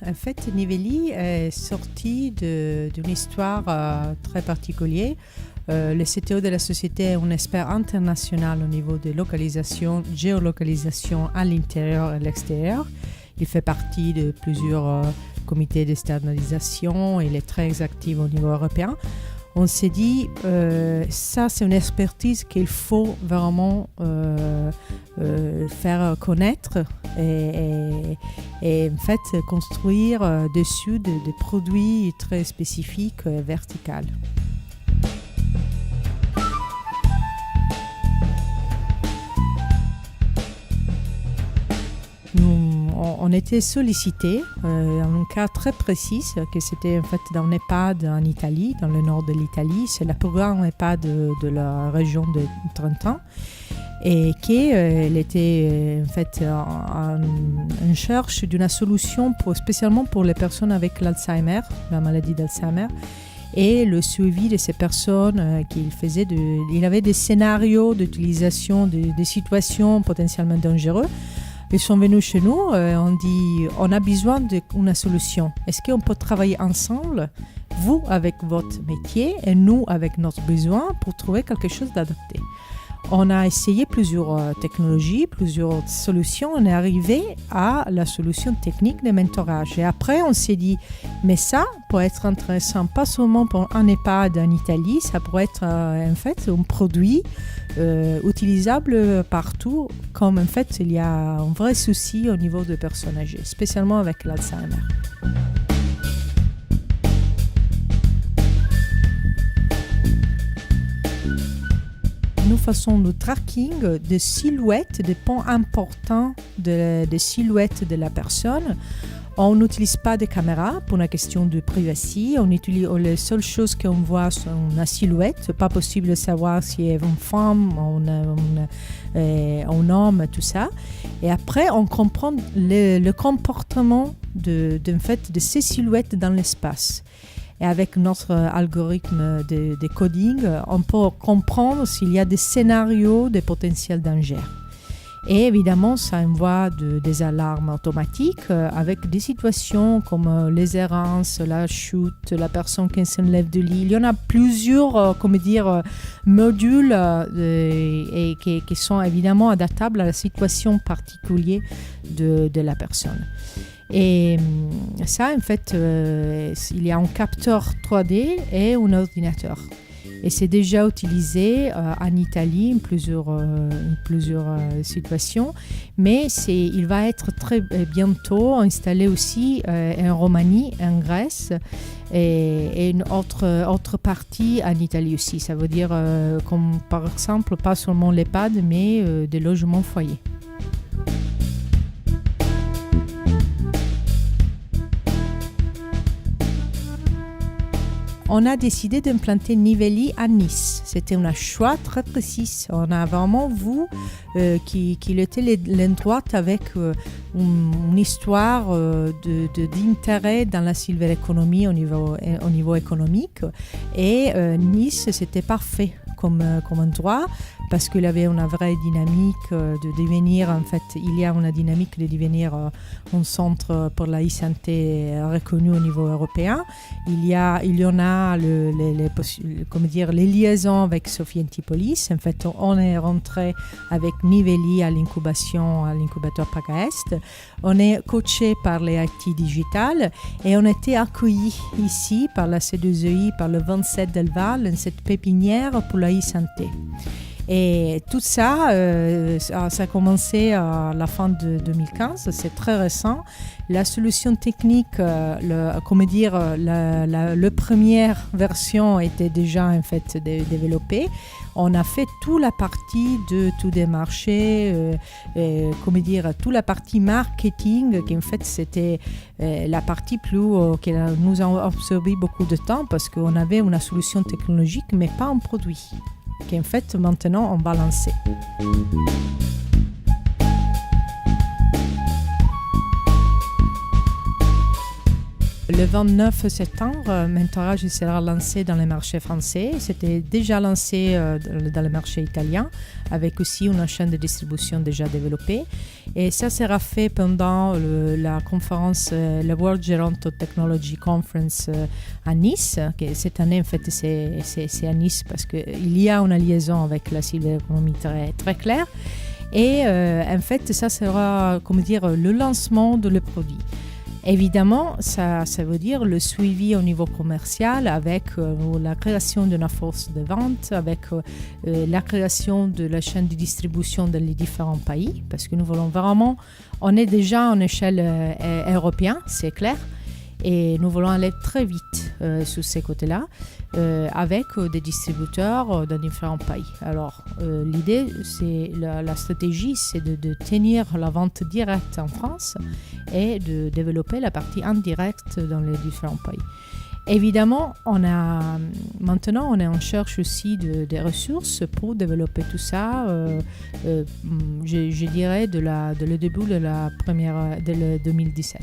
En fait, Nivelli est sorti d'une histoire très particulière. Le CTO de la société est un expert international au niveau de localisation, géolocalisation à l'intérieur et à l'extérieur. Il fait partie de plusieurs comités de standardisation et il est très actif au niveau européen. On s'est dit, ça c'est une expertise qu'il faut vraiment faire connaître et en fait construire dessus des produits très spécifiques verticaux. On était sollicité en un cas très précis, que c'était en fait dans un EHPAD en Italie, dans le nord de l'Italie. C'est le plus grand EHPAD de la région de Trentin et qu'elle était en fait en recherche d'une solution spécialement pour les personnes avec l'Alzheimer, la maladie d'Alzheimer. Et le suivi de ces personnes il avait des scénarios d'utilisation de situations potentiellement dangereuses. Ils sont venus chez nous et on dit on a besoin d'une solution. Est-ce qu'on peut travailler ensemble, vous avec votre métier et nous avec notre besoin pour trouver quelque chose d'adapté? On a essayé plusieurs technologies, plusieurs solutions. On est arrivé à la solution technique de mentorage. Et après, on s'est dit, mais ça pourrait être intéressant, pas seulement pour un EHPAD en Italie, ça pourrait être en fait un produit utilisable partout, comme en fait il y a un vrai souci au niveau des personnes âgées, spécialement avec l'Alzheimer. Nous faisons le tracking de silhouettes, des points importants de silhouettes de la personne. On n'utilise pas de caméra pour la question de privacy. Les seules choses qu'on voit sont la silhouette. Pas possible de savoir si c'est une femme, un homme, tout ça. Et après, on comprend le comportement de ces silhouettes dans l'espace. Et avec notre algorithme de coding, on peut comprendre s'il y a des scénarios de potentiels dangers. Et évidemment, ça envoie des alarmes automatiques avec des situations comme les errances, la chute, la personne qui s'enlève de lit. Il y en a plusieurs modules et qui sont évidemment adaptables à la situation particulière de la personne. Et ça, en fait, il y a un capteur 3D et un ordinateur. Et c'est déjà utilisé en Italie en plusieurs situations, mais il va être très bientôt installé aussi en Roumanie, en Grèce et une autre partie en Italie aussi. Ça veut dire comme par exemple pas seulement l'EHPAD, mais des logements foyers. On a décidé d'implanter Nivelli à Nice. C'était un choix très précis. On a vraiment vu qu'il était l'endroit avec une histoire d'intérêt dans la silver economy au niveau économique. Et Nice, c'était parfait comme endroit parce qu'il y avait une vraie dynamique de devenir, en fait, il y a une dynamique de devenir un centre pour la e-santé reconnu au niveau européen. Il y en a les liaisons avec Sophie Antipolis. En fait, on est rentré avec Nivelli à l'incubateur PACA Est. On est coaché par les IT Digital et on a été accueillis ici par la C2EI, par le 27 d'Elval, dans cette pépinière pour la e-santé. Et tout ça, ça a commencé à la fin de 2015, c'est très récent. La solution technique, la première version était déjà en fait développée. On a fait toute la partie de tout des marchés, toute la partie marketing, qui en fait c'était la partie qui nous a absorbé beaucoup de temps parce qu'on avait une solution technologique mais pas un produit. Qu'en fait maintenant on va lancer. Le 29 septembre, Mentourage sera lancé dans les marchés français. C'était déjà lancé dans le marché italien, avec aussi une chaîne de distribution déjà développée. Et ça sera fait pendant la conférence, la World Geronto Technology Conference à Nice. Cette année, en fait, c'est à Nice parce qu'il y a une liaison avec la Silver Economy très, très claire. Et en fait, ça sera, le lancement de le produit. Évidemment, ça veut dire le suivi au niveau commercial avec la création d'une force de vente, avec la création de la chaîne de distribution dans les différents pays, parce que nous voulons vraiment, on est déjà en échelle européenne, c'est clair, et nous voulons aller très vite sur ces côtés-là, avec des distributeurs dans différents pays. Alors, l'idée, c'est la stratégie, c'est de tenir la vente directe en France et de développer la partie indirecte dans les différents pays. Évidemment, maintenant, on est en cherche aussi des ressources pour développer tout ça. Je dirais de le début de 2017.